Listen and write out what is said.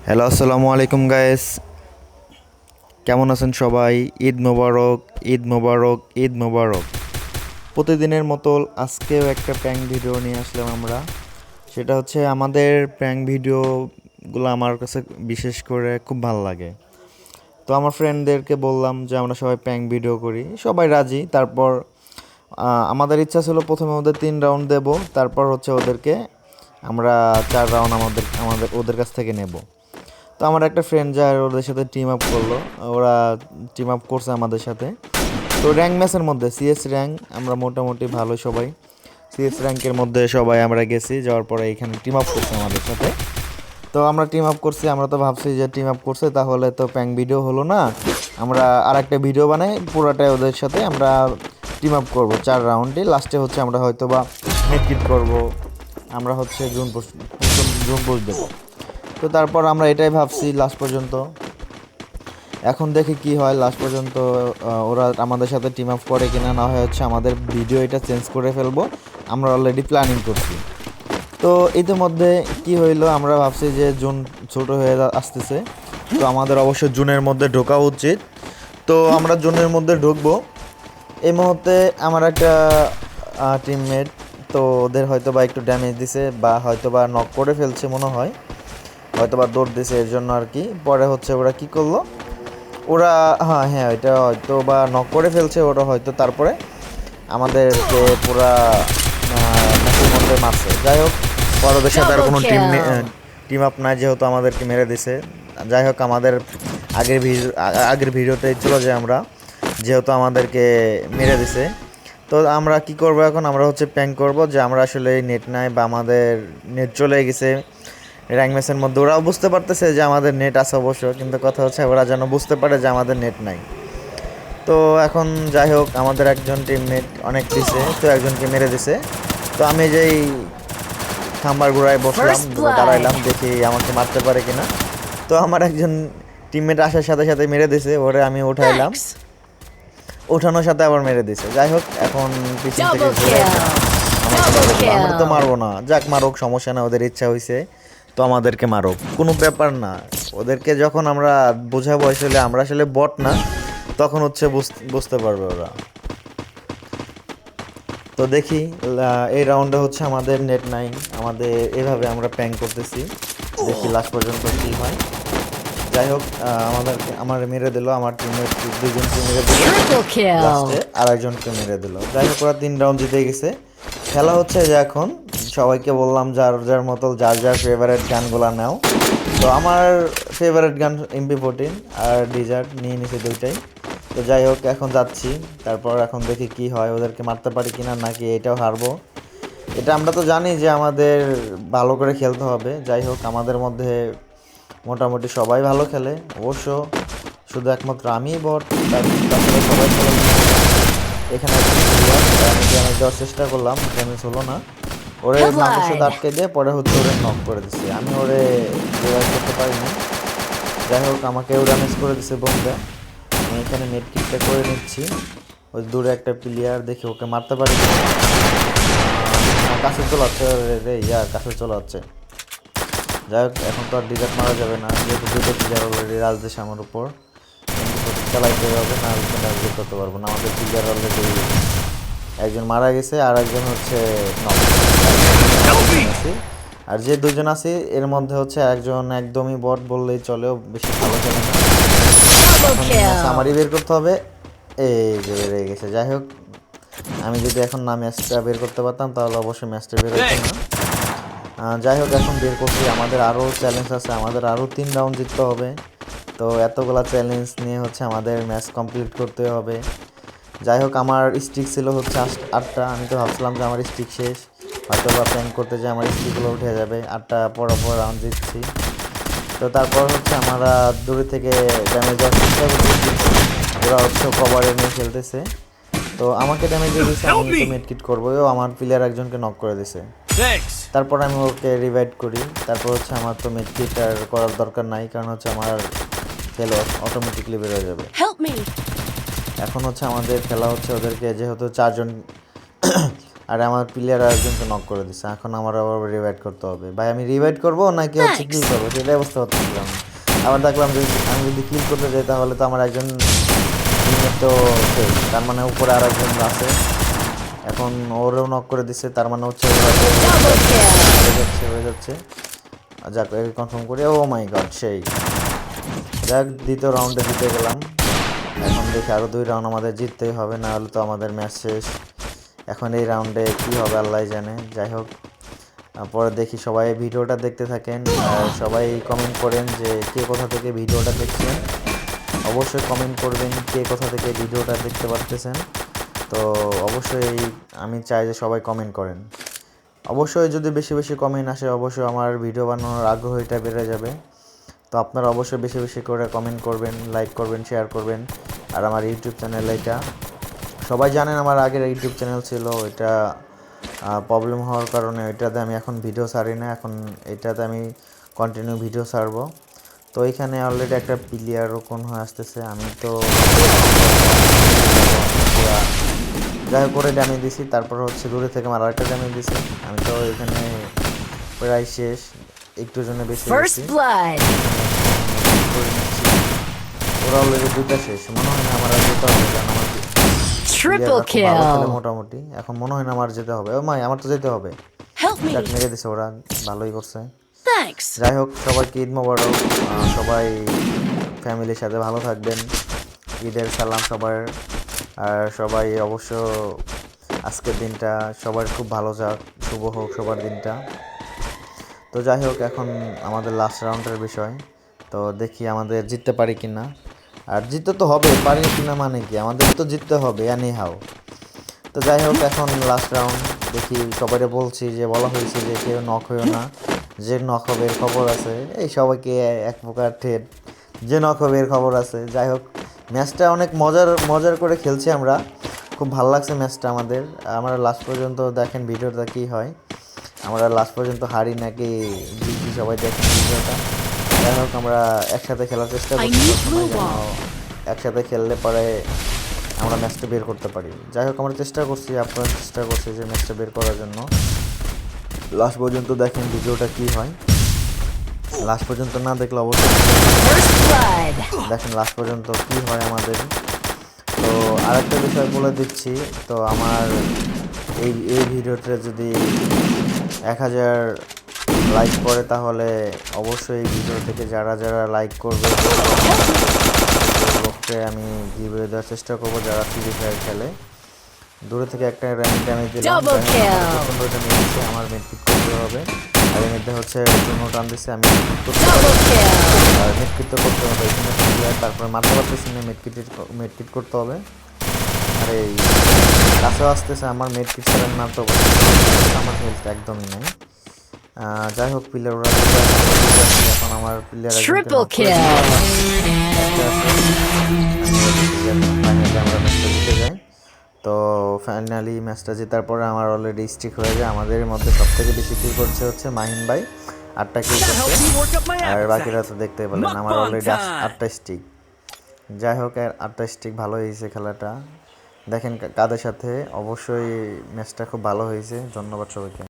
Hello, আসসালামু আলাইকুম guys. কেমন আছেন সবাই? ঈদ মোবারক, ঈদ মোবারক, ঈদ মোবারক। প্রতিদিনের মতো আজকেও একটা প্র্যাঙ্ক ভিডিও নিয়ে আসলাম আমরা। সেটা হচ্ছে আমাদের প্র্যাঙ্ক ভিডিওগুলো আমার কাছে বিশেষ করে খুব ভালো লাগে। তো আমার ফ্রেন্ডদেরকে বললাম যে আমরা সবাই প্র্যাঙ্ক ভিডিও করি, সবাই রাজি। তারপর আমাদের ইচ্ছা ছিল প্রথমে ওদের 3 রাউন্ড দেব, তারপর হচ্ছে ওদেরকে আমরা 4 রাউন্ড আমাদের আমাদের ওদের কাছ থেকে নেব। তো আমার একটা ফ্রেন্ড যায় ওদের সাথে টিম আপ করলো, ওরা টিম আপ করছে আমাদের সাথে। তো র্যাঙ্ক ম্যাচের মধ্যে সিএস র্যাঙ্ক আমরা মোটামুটি ভালো সবাই সিএস র্যাঙ্কের মধ্যে সবাই আমরা গেছি, যাওয়ার পরে এখানে টিম আপ করছে আমাদের সাথে। তো আমরা টিম আপ করছি, আমরা তো ভাবছি যে টিম আপ করছে তাহলে তো প্র্যাঙ্ক ভিডিও হলো না, আমরা আর একটা ভিডিও বানাই পুরোটাই ওদের সাথে আমরা টিম আপ করবো 4 রাউন্ডে। লাস্টে হচ্ছে আমরা হয়তো বা মেডকিট করবো, আমরা হচ্ছে জুন পোস্ট দেবো। তো তারপর আমরা এটাই ভাবছি লাস্ট পর্যন্ত। এখন দেখি কি হয় লাস্ট পর্যন্ত, ওরা আমাদের সাথে টিম আপ করে কিনা, না হয় হচ্ছে আমাদের ভিডিও এটা চেঞ্জ করে ফেলবো, আমরা অলরেডি প্ল্যানিং করছি। তো ইতিমধ্যে কি হইলো, আমরা ভাবছি যে জুন ছোট হয়ে আসতেছে, তো আমাদের অবশ্যই জুনের মধ্যে ঢোকা উচিত। তো আমরা জুনের মধ্যে ঢুকবো। এই মুহূর্তে আমার একটা টিমমেট, তো ওদের হয়তো বা একটু ড্যামেজ দিছে বা হয়তো বা নক করে ফেলছে মনে হয়, হয়তো বা দৌড় দিছে এর জন্য আর কি। পরে হচ্ছে ওরা কি করলো, ওরা হ্যাঁ হ্যাঁ এটা হয়তো বা নক করে ফেলছে ওরা হয়তো, তারপরে আমাদেরকে পুরা ম্যাচের মধ্যে মারছে। যাই হোক, পরে ওদের সাথে আর কোনো টিম আপ নাই, যেহেতু আমাদেরকে মেরে দিছে। যাই হোক, আমাদের আগের ভিডিওতে ছিল যে আমরা যেহেতু আমাদেরকে মেরে দিছে, তো আমরা কি করব এখন, আমরা হচ্ছে প্র্যাঙ্ক করব যে আমরা আসলে নেট নাই বা আমাদের নেট চলে গেছে র্যাঙ্ক ম্যাচের মধ্যে। ওরাও বুঝতে পারতেছে যে আমাদের নেট আছে অবশ্য, কিন্তু কথা হচ্ছে ওরা যেন বুঝতে পারে যে আমাদের নেট নাই। তো এখন যাই হোক, আমাদের একজন টিমমেট অনেক দিছে, তো একজনকে মেরে দিছে। তো আমি যেই খাম্বার ঘোড়ায় বসলাম, দাঁড়াইলাম, দেখি আমাকে মারতে পারে কিনা। তো আমার একজন টিমমেট আসার সাথে সাথে মেরে দিছে, ওরে আমি উঠাইলাম, ওঠানোর সাথে আবার মেরে দিছে। যাই হোক, এখন পিছন থেকে ঘুরে আমরা তো মারবো না, যাক মারুক, সমস্যা না, ওদের ইচ্ছা হয়েছে তো আমাদেরকে মারুক, কোনো ব্যাপার না। ওদেরকে যখন আমরা বোঝাবো আসলে আমরা আসলে বট না, তখন হচ্ছে বুঝতে পারবে ওরা। তো দেখি এই রাউন্ডে হচ্ছে আমাদের নেট নাই, আমাদের এভাবে আমরা প্র্যাঙ্ক করতেছি, দেখি লাস্ট পর্যন্ত কী হয়। যাই হোক, আমার মেরে দিল, আমার টিমের দুজনকে মেরে দিল, লাস্টে আর একজনকে মেরে দিল। যাই হোক, ওরা 3 রাউন্ড জিতে গেছে। খেলা হচ্ছে যে এখন সবাইকে বললাম যার যার মতো যার যার ফেভারিট গানগুলো নাও। তো আমার ফেভারিট গান MP14 আর ডিজার্ট নিয়ে নিছে দুইটাই। তো যাই হোক, এখন যাচ্ছি, তারপর এখন দেখি কি হয়, ওদেরকে মারতে পারি কিনা নাকি এটাও হারবো। এটা আমরা তো জানি যে আমাদের ভালো করে খেলতে হবে। যাই হোক, আমাদের মধ্যে মোটামুটি সবাই ভালো খেলে অবশ্য, শুধু একমাত্র আমিই বট, তাছাড়া সবাই খেলে। এখানে আমি ড্যামেজ দেওয়ার চেষ্টা করলাম, ড্যামেজ হলো না, ওরে মাথার সাথে আটকে দিয়ে পরে হচ্ছে ওরে নক করে দিচ্ছে, আমি ওরে রিভাইভ করতে পারিনি। যাই হোক, আমাকেও ড্যামেজ করে দিচ্ছে বোমটা। আমি এখানে নেট কিকটা করে নিচ্ছি, ওই দূরে একটা প্লেয়ার দেখে ওকে মারতে পারি। কাছে চলে যাচ্ছে রে, কাছে চলে যাচ্ছে। যাই হোক, এখন তো আর ডিজার্ট মারা যাবে না, যেহেতু দুটো প্লেয়ার অলরেডি রাজদেশ আমার উপর, চালাইতে হবে, না রাজদেশ করতে পারবো না। আমাদের প্লেয়ার অলরেডি একজন মারা গেছে আর একজন হচ্ছে আর যে দুজন আছে এর মধ্যে হচ্ছে একজন একদমই বট বললেই চলেও, বেশি ভালো খেলে না। আমারই বের করতে হবে, এই যে বের গেছে। যাই হোক, আমি যদি এখন না ম্যাচটা বের করতে পারতাম তাহলে অবশ্যই ম্যাচটা বের হতো না। যাই হোক, এখন বের করছি, আমাদের আরও চ্যালেঞ্জ আছে, আমাদের আরও 3 রাউন্ড জিততে হবে। তো এতগুলা চ্যালেঞ্জ নিয়ে হচ্ছে আমাদের ম্যাচ কমপ্লিট করতে হবে। যাই হোক, আমার স্টিক ছিল হচ্ছে 8টা, আমি তো ভাবছিলাম যে আমার স্টিক শেষ, হয়তো বা প্ল্যান করতে যে আমার স্টিকগুলো উঠে যাবে। 8টা পর রাউন্ড জিতছি। তো তারপর হচ্ছে আমরা দূরে থেকে ড্যামেজ দেওয়ার চেষ্টা করতেছি, ওরা হচ্ছে কভারে নিয়ে খেলতেছে। তো আমাকে ড্যামেজ দিয়ে দিয়েছে, আমি তো মেডকিট করবো, ও আমার প্লেয়ার একজনকে নক করে দিছে। তারপর আমি ওকে রিভাইভ করি, তারপর হচ্ছে আমার তো মেডকিট আর করার দরকার নাই, কারণ হচ্ছে আমার খেলো অটোমেটিকলি বের হয়ে যাবে। এখন হচ্ছে আমাদের খেলা হচ্ছে ওদেরকে যেহেতু আর আমার প্লেয়ার আরেকজনকে নক করে দিচ্ছে। এখন আমার আবার রিভাইড করতে হবে। ভাই আমি রিভাইড করবো নাকি হচ্ছে কিল করবো সেটাই বুঝতে পারতেছিলাম না। আবার দেখলাম যে আমি যদি কিল করতে যাই তাহলে তো আমার একজন টিমের তো শেষ, তার মানে উপরে আর একজন আছে। এখন ওরেও নক করে দিচ্ছে, তার মানে হচ্ছে হয়ে যাচ্ছে। যাক কনফার্ম করি। ও মাই গড, সেই যাক দ্বিতীয় রাউন্ডে জিতে গেলাম। এখন দেখি আরও 2 রাউন্ড আমাদের জিততেই হবে, না হলে তো আমাদের ম্যাচ শেষ। এখন এই রাউন্ডে কী হবে আল্লাহ জানে। যাই হোক, পরে দেখি। সবাই ভিডিওটা দেখতে থাকেন আর সবাই কমেন্ট করেন যে কে কোথা থেকে ভিডিওটা দেখছেন। অবশ্যই কমেন্ট করবেন কে কোথা থেকে ভিডিওটা দেখতে পারতেছেন। তো অবশ্যই আমি চাই যে সবাই কমেন্ট করেন। অবশ্যই যদি বেশি বেশি কমেন্ট আসে অবশ্যই আমার ভিডিও বানানোর আগ্রহটা বেড়ে যাবে। তো আপনারা অবশ্যই বেশি বেশি করে কমেন্ট করবেন, লাইক করবেন, শেয়ার করবেন। আর আমার ইউটিউব চ্যানেল এটা সবাই জানেন, আমার আগের ইউটিউব চ্যানেল ছিল, ওইটা প্রবলেম হওয়ার কারণে ওইটাতে আমি এখন ভিডিও ছাড়ি না। এখন এটাতে আমি কন্টিনিউ ভিডিও ছাড়বো। তো এখানে অলরেডি একটা প্লেয়ার রোকন হয়ে আসতেছে। আমি তো যাই হোক করে ড্যামেজ দিছি, তারপর হচ্ছে দূরে থেকে আমার আরেকটা ড্যামেজ দিছি। আমি তো এখানে প্রায় শেষ, একটু জন্য বেশি গেছি। ওরা অলরেডি 2টা শেষ। মনে হয় না আমার আর যেতে হবে, কারণ আমার ভালো খেলে মোটামুটি। এখন মনে হয় না আমার যেতে হবে। ও মাই, আমার তো যেতে হবে। যাক মেরে দিছে ওরা, ভালোই করছে। যাই হোক, সবাইকে ঈদ মোবারক। সবাই ফ্যামিলির সাথে ভালো থাকবেন। ঈদের সালাম সবার। আর সবাই অবশ্য আজকের দিনটা সবার খুব ভালো যাক, শুভ হোক সবার দিনটা। তো যাই হোক, এখন আমাদের লাস্ট রাউন্ডের বিষয়। তো দেখি আমাদের জিততে পারি কি না। আর জিততে তো হবে, পারি কি না মানে কি, আমাদের তো জিততে হবে এনি হাও। তো যাই হোক, এখন লাস্ট রাউন্ড। দেখি সবাই বলছি যে বলা হয়েছে যে কেউ নক হইও না, যে নক হবে এর খবর আছে। এই সবাইকে এক প্রকার ঠেট, যে নক হবে এর খবর আছে। যাই হোক, ম্যাচটা অনেক মজার করে খেলছি আমরা। খুব ভালো লাগছে ম্যাচটা আমাদের। আমরা লাস্ট পর্যন্ত দেখেন ভিডিওটা কী হয়, আমরা লাস্ট পর্যন্ত হারি নাকি জিতি সবাই দেখেন ভিডিওটা। যাই হোক, আমরা একসাথে খেলার চেষ্টা করছি সবসময়, যেন একসাথে খেললে পরে আমরা ম্যাচটা বের করতে পারি। যাই হোক, আমরা চেষ্টা করছি, আপনারা চেষ্টা করছি যে ম্যাচটা বের করার জন্য। লাস্ট পর্যন্ত দেখেন ভিডিওটা কী হয়। লাস্ট পর্যন্ত না দেখলে অবশ্যই দেখেন লাস্ট পর্যন্ত কী হয় আমাদের। তো আরেকটা বিষয় বলে দিচ্ছি, তো আমার এই ভিডিওতে যদি 1000 লাইক করে তাহলে অবশ্যই এই ভিডিও থেকে যারা যারা লাইক করবে লোককে আমি গিভওয়ে দেওয়ার চেষ্টা করবো, যারা ফ্রি ফায়ার খেলে। দূরে থেকে একটা র্যান্ড ড্যামেজ দিলাম, আমার মেডকিট করতে হবে। আর এর মধ্যে হচ্ছে জন্য টান দিচ্ছে, আমি আর মেডকিট তো করতে হবে। এখানে তারপরে মারতে পারতেছি না, মেডকিট করতে হবে। আর এই কাছেও আসতেছে, আমার মেডকিট ছাড়া মারতে হবে, আমার হেলথ একদমই নাই। যাই হোক, প্লেয়ার ওরা এখন আমার প্লেয়ার আমরা ম্যাচটা জিতে যাই। তো ফাইনালি ম্যাচটা জেতার পরে আমার অলরেডি স্টিক হয়ে যায়। আমাদের মধ্যে সব থেকে বেশি কিল করছে হচ্ছে মাহিন ভাই, 8টা কিল করছে। আর বাকিরা তো দেখতে পেলেন, আমার অলরেডি 8টা স্টিক। যাই হোক, 8টা স্টিক, ভালো হয়েছে খেলাটা। দেখেন কাদের সাথে, অবশ্যই ম্যাচটা খুব ভালো হয়েছে। ধন্যবাদ সবাইকে।